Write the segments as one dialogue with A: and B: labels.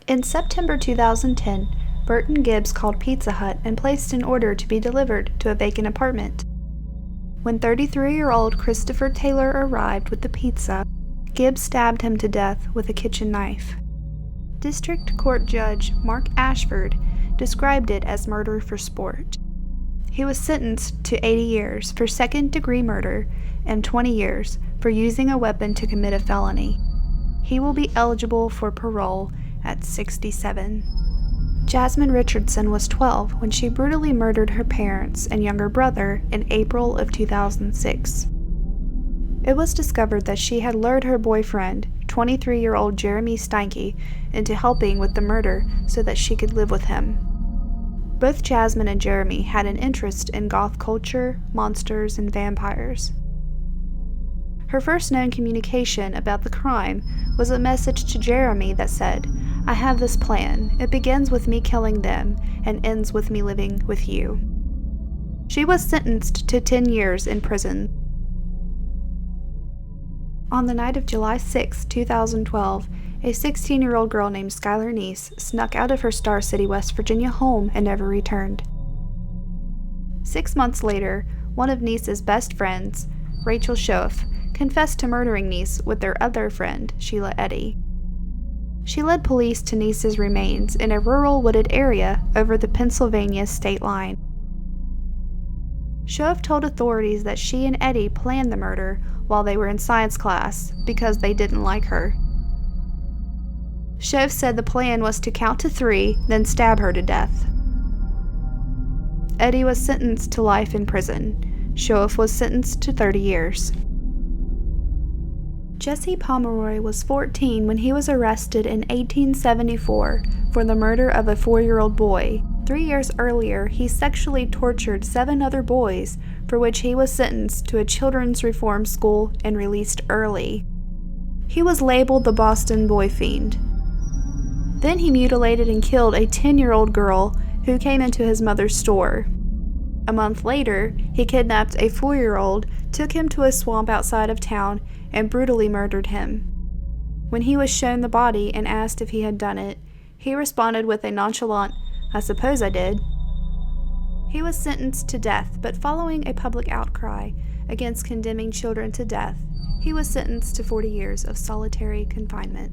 A: In September 2010, Burton Gibbs called Pizza Hut and placed an order to be delivered to a vacant apartment. When 33-year-old Christopher Taylor arrived with the pizza, Gibbs stabbed him to death with a kitchen knife. District Court Judge Mark Ashford described it as murder for sport. He was sentenced to 80 years for second-degree murder and 20 years for using a weapon to commit a felony. He will be eligible for parole at 67. Jasmine Richardson was 12 when she brutally murdered her parents and younger brother in April of 2006. It was discovered that she had lured her boyfriend, 23-year-old Jeremy Steinke, into helping with the murder so that she could live with him. Both Jasmine and Jeremy had an interest in goth culture, monsters, and vampires. Her first known communication about the crime was a message to Jeremy that said, "I have this plan. It begins with me killing them and ends with me living with you." She was sentenced to 10 years in prison. On the night of July 6, 2012, a 16-year-old girl named Skylar Neese snuck out of her Star City, West Virginia home and never returned. 6 months later, one of Neese's best friends, Rachel Schoaf, confessed to murdering Neese with their other friend, Sheila Eddy. She led police to Neese's remains in a rural wooded area over the Pennsylvania state line. Schoaf told authorities that she and Eddy planned the murder while they were in science class because they didn't like her. Schoaf said the plan was to count to 3, then stab her to death. Eddy was sentenced to life in prison. Schoaf was sentenced to 30 years. Jesse Pomeroy was 14 when he was arrested in 1874 for the murder of a 4-year-old boy. 3 years earlier, he sexually tortured 7 other boys, for which he was sentenced to a children's reform school and released early. He was labeled the Boston Boy Fiend. Then he mutilated and killed a 10-year-old girl who came into his mother's store. A month later, he kidnapped a 4-year-old, took him to a swamp outside of town, and brutally murdered him. When he was shown the body and asked if he had done it, he responded with a nonchalant, "I suppose I did." He was sentenced to death, but following a public outcry against condemning children to death, he was sentenced to 40 years of solitary confinement.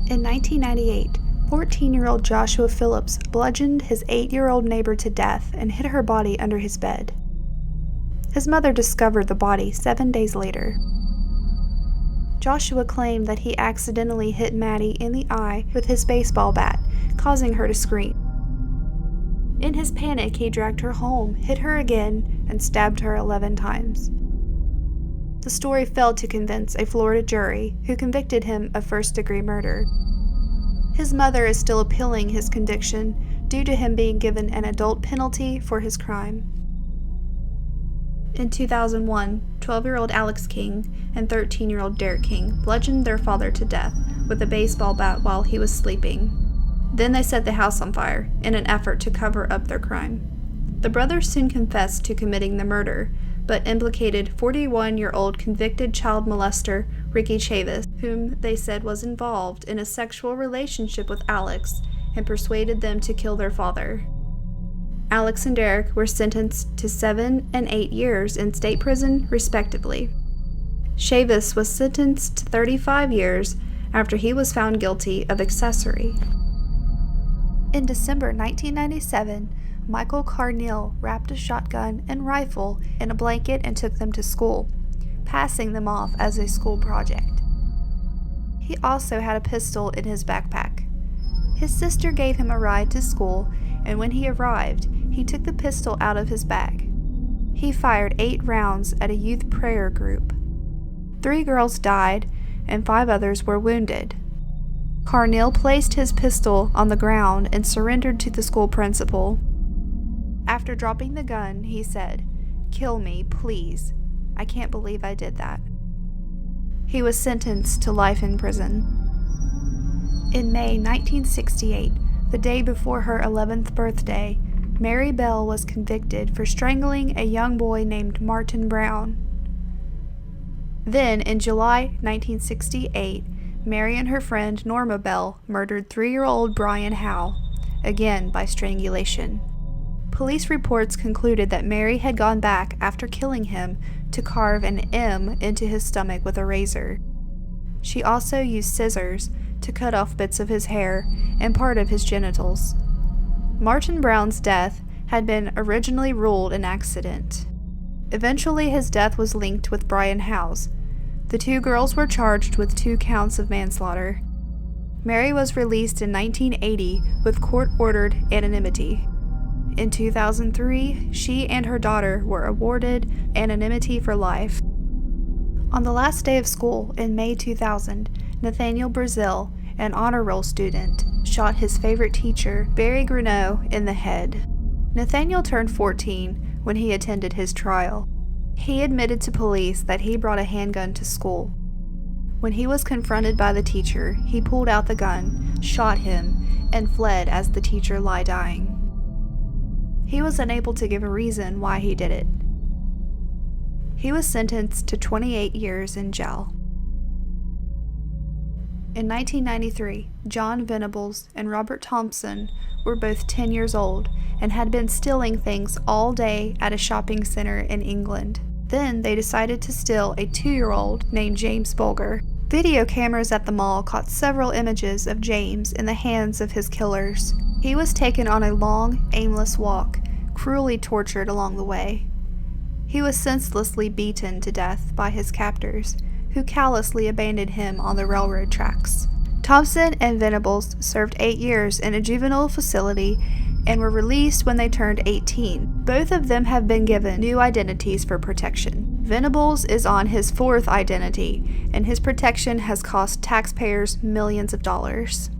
A: In 1998, 14-year-old Joshua Phillips bludgeoned his 8-year-old neighbor to death and hid her body under his bed. His mother discovered the body 7 days later. Joshua claimed that he accidentally hit Maddie in the eye with his baseball bat, causing her to scream. In his panic, he dragged her home, hit her again, and stabbed her 11 times. The story failed to convince a Florida jury, who convicted him of first-degree murder. His mother is still appealing his conviction due to him being given an adult penalty for his crime. In 2001, 12-year-old Alex King and 13-year-old Derek King bludgeoned their father to death with a baseball bat while he was sleeping. Then they set the house on fire in an effort to cover up their crime. The brothers soon confessed to committing the murder, but implicated 41-year-old convicted child molester Ricky Chavis, whom they said was involved in a sexual relationship with Alex, and persuaded them to kill their father. Alex and Derek were sentenced to 7 and 8 years in state prison, respectively. Chavis was sentenced to 35 years after he was found guilty of accessory. In December 1997, Michael Carneal wrapped a shotgun and rifle in a blanket and took them to school, passing them off as a school project. He also had a pistol in his backpack. His sister gave him a ride to school, and when he arrived, he took the pistol out of his bag. He fired 8 rounds at a youth prayer group. 3 girls died, and 5 others were wounded. Carneal placed his pistol on the ground and surrendered to the school principal. After dropping the gun, he said, "Kill me, please. I can't believe I did that." He was sentenced to life in prison. In May 1968, the day before her 11th birthday, Mary Bell was convicted for strangling a young boy named Martin Brown. Then, in July 1968, Mary and her friend Norma Bell murdered 3-year-old Brian Howe, again by strangulation. Police reports concluded that Mary had gone back after killing him to carve an M into his stomach with a razor. She also used scissors to cut off bits of his hair and part of his genitals. Martin Brown's death had been originally ruled an accident. Eventually, his death was linked with Brian Howe's. The 2 girls were charged with 2 counts of manslaughter. Mary was released in 1980 with court-ordered anonymity. In 2003, she and her daughter were awarded anonymity for life. On the last day of school in May 2000, Nathaniel Brazil, an honor roll student, shot his favorite teacher, Barry Greneau, in the head. Nathaniel turned 14 when he attended his trial. He admitted to police that he brought a handgun to school. When he was confronted by the teacher, he pulled out the gun, shot him, and fled as the teacher lay dying. He was unable to give a reason why he did it. He was sentenced to 28 years in jail. In 1993, John Venables and Robert Thompson were both 10 years old and had been stealing things all day at a shopping center in England. Then they decided to steal a 2-year-old named James Bulger. Video cameras at the mall caught several images of James in the hands of his killers. He was taken on a long, aimless walk, cruelly tortured along the way. He was senselessly beaten to death by his captors, who callously abandoned him on the railroad tracks. Thompson and Venables served 8 years in a juvenile facility and were released when they turned 18. Both of them have been given new identities for protection. Venables is on his 4th identity, and his protection has cost taxpayers millions of dollars.